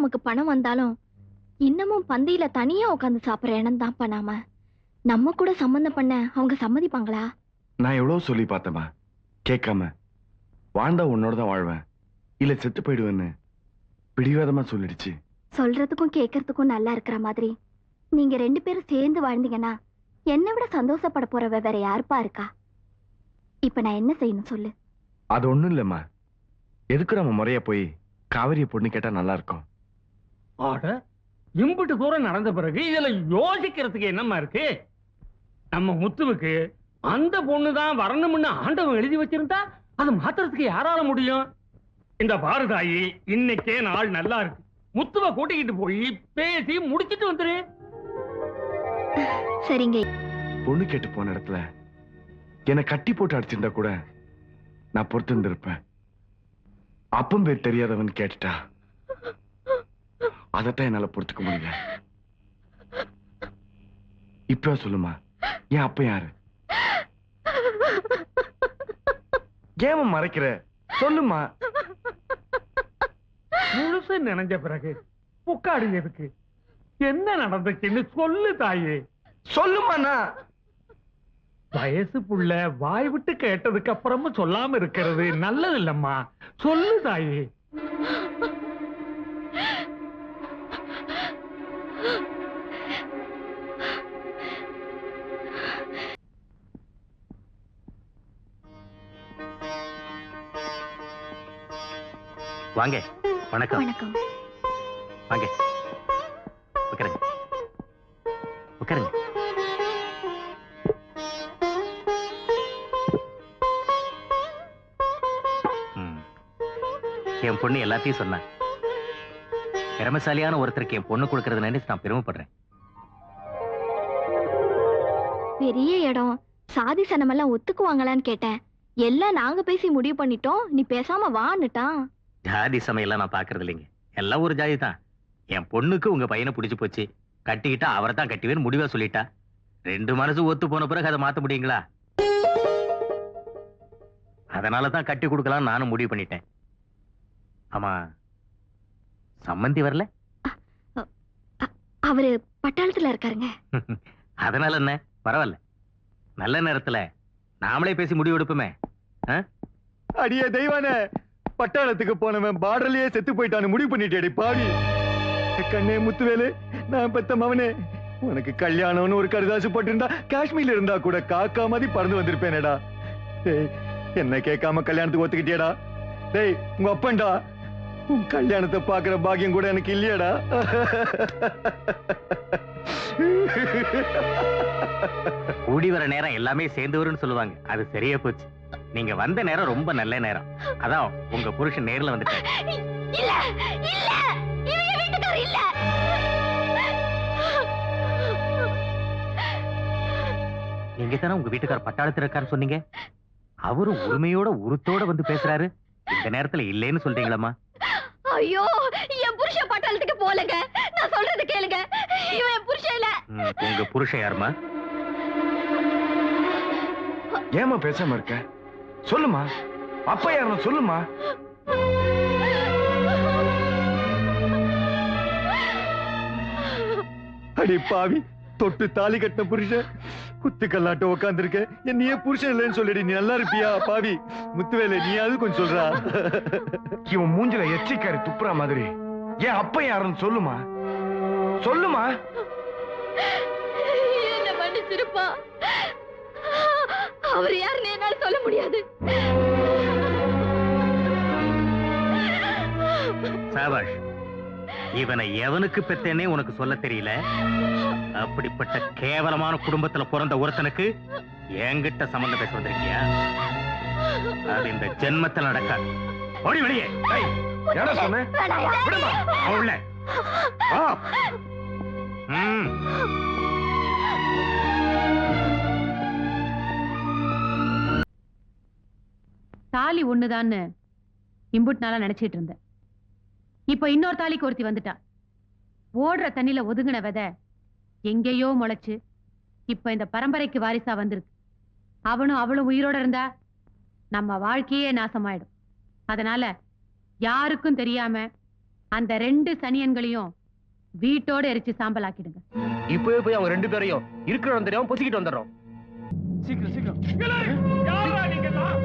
நமக்கு பணம் வந்தாலும் இன்னமும் பந்தியில தனியா உட்காந்து சாப்பிடுற இடம் தான் பண்ணாம நம்ம கூட சம்பந்தம் பண்ண அவங்க சம்மதிப்பாங்களா? நான் எவ்வளவு சொல்லி பார்த்தேமா, கேட்காம வாழ்ந்தா உன்னோட தான் வாழ்வேன், இல்ல செத்து போயிடுவேன்னு பிடிவாதமா சொல்லிடுச்சு. சொல்றதுக்கும் கேட்கறதுக்கும் நல்லா இருக்கிற மாதிரி நீங்க 2 பேரும் சேர்ந்து வாழ்ந்தீங்கன்னா என்னை விட சந்தோஷப்பட போறவ வேற யாருப்பா இருக்கா? இப்ப நான் என்ன செய்யணும் சொல்லு. அது ஒண்ணும் இல்லம்மா, எதுக்கு நம்ம முறையா போய் காவிரிய பொண்ணு கேட்டா நல்லா இருக்கும். ஆட இம்புட்டு தூரம் நடந்த பிறகு இதுல யோசிக்கிறதுக்கு என்னமா இருக்கு? நம்ம முத்துவுக்கு அந்த பொண்ணுதான் வரணும்னு ஆண்டவன் எழுதி வச்சிருந்தா அதை மாத்துறதுக்கு யாரால முடியும்? இந்த பாரதாயி இன்னைக்கே நாள் நல்லா இருக்கு, முத்துவை கூட்டிக்கிட்டு போய் பேசி முடிச்சிட்டு வந்துரு. சரிங்க. பொண்ணு கேட்டு போன இடத்துல என்னை கட்டி போட்டு அடிச்சிருந்தா கூட நான் பொறுத்து இருந்திருப்பேன். அப்பம் பேர் தெரியாதவன் கேட்டுட்டா அதத்தான் என்னால பொறுத்துக்க முடியல. இப்ப சொல்லுமா, என் அப்ப யாரு? ஏமா மறைக்கிற? சொல்லுமா. முழுசு நினைஞ்ச பிறகு புக்காடு எதுக்கு? என்ன நடந்துச்சுன்னு சொல்லு தாயே. சொல்லுமாண்ணா. வயசு புள்ள வாய் விட்டு கேட்டதுக்கு அப்புறமும் சொல்லாம இருக்கிறது நல்லது இல்லம்மா. சொல்லு தாயே. வாங்க. வணக்கம். வணக்கம். வாங்க உட்காருங்க. உட்காருங்க. என் பொண்ணு எல்லாத்தையும் சொன்ன. திறமைசாலியான ஒருத்தருக்கு என் பொண்ணு கொடுக்கறது நினைச்சு நான் பெருமைப்படுறேன். பெரிய இடம், சாதி சனமெல்லாம் ஒத்துக்குவாங்களான்னு கேட்டேன். எல்லாம் நாங்க பேசி முடிவு பண்ணிட்டோம், நீ பேசாம வான்னுட்டான். ஜாதி சமையெல்லாம் நான் பாக்குறது இல்லைங்க, எல்லாம் ஒரு ஜாதி தான். என் பொண்ணுக்கு உங்க பையனை பிடிச்சு போச்சு, கட்டிக்கிட்டா அவரை தான் கட்டிவேன்னு முடிவா சொல்லிட்டா. 2 மனசு ஒத்து போன பிறகு அதை மாத்த முடியுங்களா? அதனாலதான் கட்டி கொடுக்கலாம் நானும் முடிவு பண்ணிட்டேன். ஆமா, சம்மந்தி வரல? அவரு பட்டாளத்துல இருக்காருங்க. அதனால என்ன, பரவாயில்ல. நல்ல நேரத்துல நாமளே பேசி முடிவு எடுப்போமே. அடியே தெய்வானே, பட்டாளத்துக்கு போனவன் பார்டர்லயே செத்து போயிட்டான்னு முடிவு பண்ணிட்டேடி பாவி. கண்ணே முத்துவேலு, நான் பெத்த மவனே, உனக்கு கல்யாணம்னு ஒரு கருதாசு போட்டிருந்தா காஷ்மீர்ல இருந்தா கூட காக்கா மாதிரி பறந்து வந்திருப்பேனேடா. என்ன கேட்காம கல்யாணத்துக்கு ஒத்துக்கிட்டியடா. டேய், உங்க அப்பன்டா, உன் கல்யாணத்தை பாக்குற பாக்கியம் கூட எனக்கு இல்லையாடா. கூடி வர நேரம் எல்லாமே சேர்ந்து வரும்னு சொல்லுவாங்க, அது சரியா போச்சு. நீங்க வந்த நேரம் ரொம்ப நல்ல நேரம். அதான் உங்க புருஷன் நேர்ல வந்துட்டாரு. இல்ல இல்ல, இவங்க வீட்டுக்காரர் இல்ல. நீங்க தானே உங்க வீட்டுக்காரர் பட்டாளத்துல இருக்கான்னு சொன்னீங்க. அவரு உரிமையோட உருத்தோட வந்து பேசுறாரு. இந்த நேரத்துல இல்லைன்னு சொல்றீங்களா? ஐயோ, என் புருஷன் பட்டாளத்துக்கு போலங்க. நான் சொல்றது கேளுங்க, இவன் என் புருஷன் இல்ல. உங்க புருஷன் யாருமா? ஏமா பேசாம இருக்க? சொல்லுமா, அப்பா யாருன்னு சொல்லுமா. அடி பாவி, தொட்டு தாலி கட்டின புருஷன் குத்துக்கல்லாட்ட உட்காந்துருக்க, என்னையே புருஷன் இல்லைன்னு சொல்லிடு. நீ நல்லா இருப்பியா பாவி? முத்துவேலை, நீ அது கொஞ்சம் சொல்றா. இவன் மூஞ்சில எச்சிக்காரி துப்புற மாதிரி ஏன் அப்ப யாருன்னு சொல்லுமா. சொல்லுமா. என்ன மன்னிச்சிருப்பா, அவர் யாருன்னு என்னால சொல்ல முடியாது. சாபாஷ், இவனை எவனுக்கு பெத்தேனே உனக்கு சொல்ல தெரியல. அப்படிப்பட்ட கேவலமான குடும்பத்துல பிறந்த ஒருத்தனுக்கு என்கிட்ட சம்பந்தம் பேச வந்திருக்கியா? அது இந்த ஜென்மத்தில் நடக்காது. ஓடி வெளியே. என்ன சொன்ன? விடுமா அவள. தாலி ஒண்ணுதான்னு இம்புட் நாளா நினைச்சிட்டு இருந்தேன். இப்ப இன்னொரு தாலிக்கு ஒருத்தி வந்துட்டா. ஓடுற தண்ணில ஒதுங்கின விதை எங்கேயோ முளைச்சு இப்ப இந்த பரம்பரைக்கு வாரிசா வந்திருக்கு. அவனும் அவளும் உயிரோட இருந்தா நம்ம வாழ்க்கையே நாசமாயிடும். அதனால யாருக்கும் தெரியாம அந்த 2 சனியன்களையும் வீட்டோட எரிச்சு சாம்பல் ஆக்கிடுங்க. இப்பவே போய் அவங்க 2 பேரையும் இருக்கிற தெரியாம பொசிக்கிட்டு வந்துடுறோம். சீக்கிரம் சீக்கிரம். யாரா நீங்க தான்?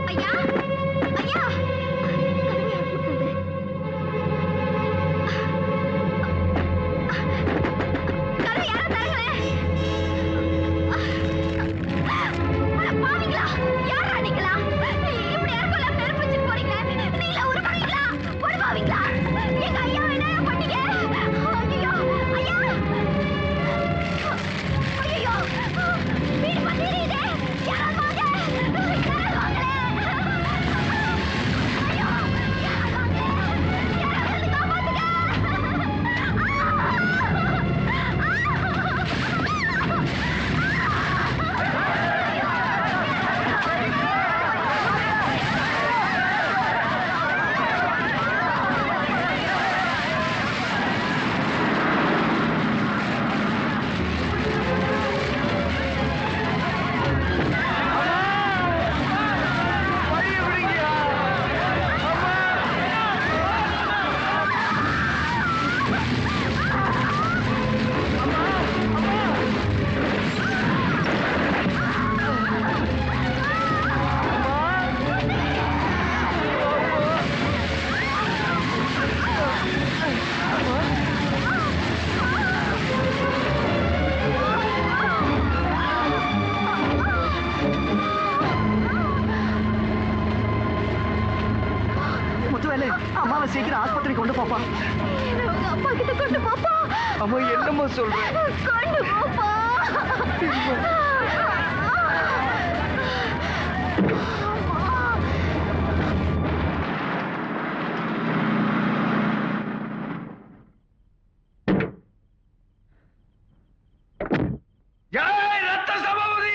ஐயா ஐயா கதவை யார் பூட்டுனது? கதவை யாரோ தரங்களே. பாவிங்களா, யாரா நீங்களா? இப்படி யாருக்கெல்லாம் நெருப்பு வச்சுட்டு போறீங்க? நீங்களா உருப்படுவீங்களா? உருவாவீங்களா? எங்க ஐயா என்ன பண்ணீங்க? ஐயோ ஐயா, ஐயோ வீடு பத்திரியுதே. யாராவது வாங்க, யாராவது வாங்களே. ஐயோ யாராவது வாங்க, யாராவது வந்து காப்பாத்துங்க. முத்துவேலு, அம்மாவை சீக்கிரம் ஆஸ்பத்திரிக்கு கொண்டு போப்பா. உங்க அப்பா கிட்ட கொண்டு போப்பா. அம்மா என்னம்மா சொல்ற? கொண்டு போப்பா. ஜெய் ரத்த சபாபதி.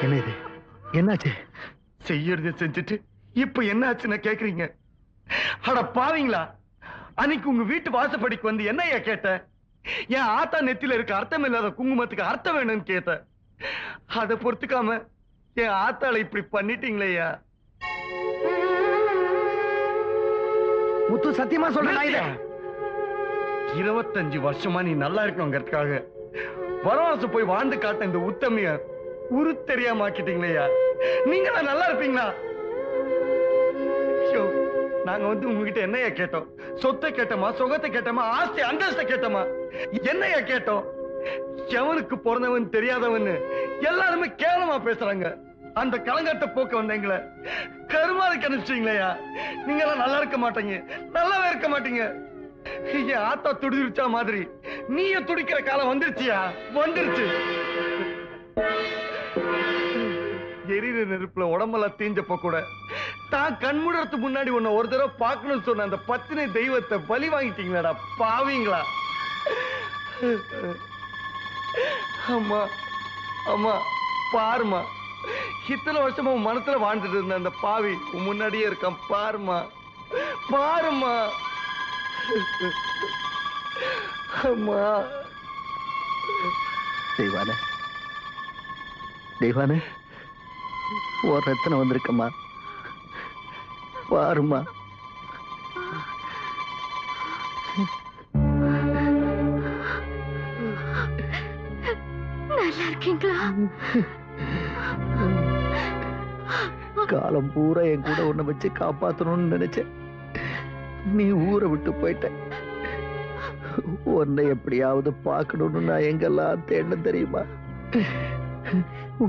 என்ன இது? என்னாச்சு? செய்யறத செஞ்சுட்டு இப்ப என்ன ஆச்சுன்னு கேக்குறீங்க? அட பாவீங்களா, அன்னைக்கு உங்க வீட்டு வாசப்படிக்கு வந்து என்னையா கேட்ட? என் ஆத்தா நெத்தில இருக்க அர்த்தம் இல்லாத குங்குமத்துக்கு அர்த்தம் வேணும்னு கேட்ட. அதை பொறுத்துக்காம என் ஆத்தாளை இப்படி பண்ணிட்டீங்களேயா. முத்து, சத்தியமா சொல்றேன், 25 வருஷமா நீ நல்லா இருக்கணுங்கிறதுக்காக வனவாசம் போய் வாழ்ந்து காட்ட இந்த உத்தமிய உரு தெரியாம ஆக்கிட்டீங்களேயா. நீங்க தான் நல்லா இருப்பீங்களா? ஐயோ, நாங்க வந்து உங்ககிட்ட என்னையா கேட்டோம்? சொத்தை கேட்டோமா, சுகத்தை கேட்டோமா, ஆஸ்தி அந்தஸ்தை கேட்டோமா? என்னையா கேட்டோம்? எவனுக்கு பிறந்தவன் தெரியாதவன் எல்லாருமே கேவலமா பேசுறாங்க. அந்த கலங்கத்தை போக்க வந்தீங்களே, கருமாதிக்கு அனுப்பிச்சிட்டீங்களேயா. நீங்க எல்லாம் நல்லா இருக்க மாட்டீங்க, நல்லாவே இருக்க மாட்டீங்க. என் ஆத்தா துடிச்சா மாதிரி நீய துடிக்கிற காலம் வந்துருச்சியா? வந்துருச்சு. எரியிற நெருப்புல உடம்பெல்லாம் தீஞ்சப்ப கூட தான் கண்முடறதுக்கு முன்னாடி உன்னை ஒரு தடவை பார்க்கணும்னு சொன்ன அந்த பத்தினி தெய்வத்தை பலி வாங்கிட்டீங்களாடா பாவீங்களா. அம்மா அம்மா பாருமா, இத்தனை வருஷமா உன் மனசுல வாழ்ந்துட்டு இருந்த அந்த பாவி உன் முன்னாடியே இருக்கான். பாருமா பாருமா. அம்மா. தெய்வானே, தெய்வானே, ஒரு ரத்தனை வந்திருக்கம்மா, பாருமா. நல்லா இருக்கீங்களா? காலம் பூரா என் கூட உன்னை வச்சு காப்பாத்தணும்னு நினைச்சேன். நீ ஊரை விட்டு போயிட்ட. உன்னை எப்படியாவது பார்க்கணும்னு நான் எங்கெல்லாம் தேடணும் தெரியுமா?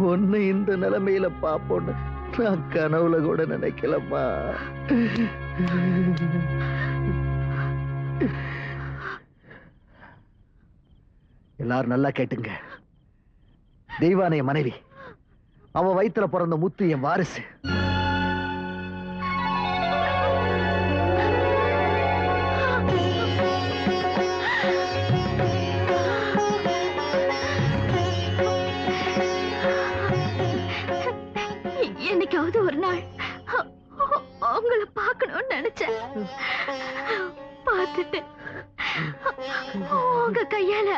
உன்னை இந்த நிலைமையில பாப்போன்னு நான் கனவுல கூட நினைக்கலம்மா. எல்லாரும் நல்லா கேட்டுங்க. தெய்வானைய மனைவி, அவ வயித்துல பிறந்த முத்து என் வாரிசு. தோத்துட்டேன். உங்க கையால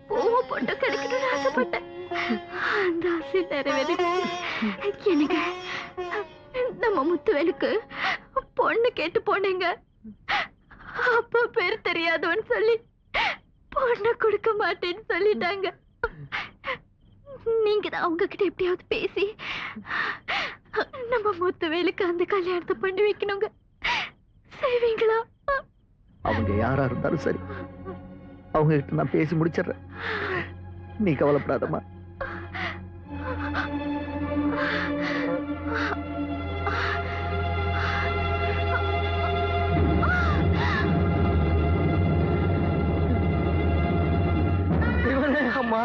பூவை பொண்ணு கிடைக்கணும்னு ஆசைப்பட்டேன். அந்த ஆசை நிறைவேறிடுச்சு. எனக்கு நம்ம முத்துவேலுக்கு பொண்ணு கேட்டு போனீங்க. அப்பா பேர் தெரியாதவன்னு சொல்லி பொண்ணு கொடுக்க மாட்டேன்னு சொல்லிட்டாங்க. நீங்க தான் அவங்க கிட்ட எப்படியாவது பேசி நம்ம முத்துவேலுக்கு அந்த கல்யாணத்தை பண்ணி வைக்கணுங்க. செய்வீங்களா? அவங்க யாரா இருந்தாலும் சரி, அவங்க கிட்ட நான் பேசி முடிச்சிடுறேன். நீ கவலைப்படாதம்மா. அம்மா